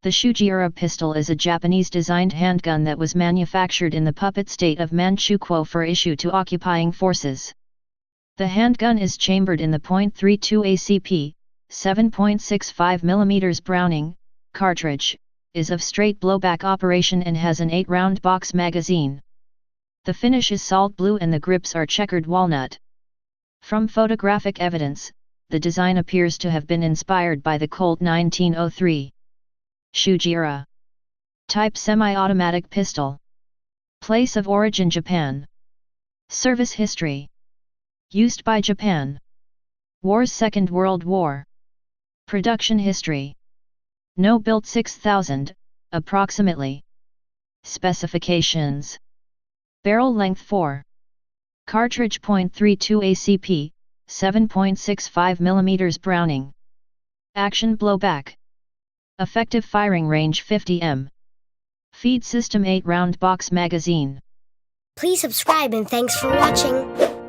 The Sugiura pistol is a Japanese-designed handgun that was manufactured in the puppet state of Manchukuo for issue to occupying forces. The handgun is chambered in the .32 ACP, 7.65 mm Browning, cartridge, is of straight blowback operation and has an 8-round box magazine. The finish is salt blue and the grips are checkered walnut. From photographic evidence, the design appears to have been inspired by the Colt 1903. Sugiura. Type semi-automatic pistol. Place of origin Japan. Service history. Used by Japan. Wars Second World War. Production history. No built 6,000, approximately. Specifications. Barrel length 4. Cartridge .32 ACP, 7.65 mm Browning. Action blowback. Effective firing range 50 m. Feed system 8-round box magazine. Please subscribe and thanks for watching.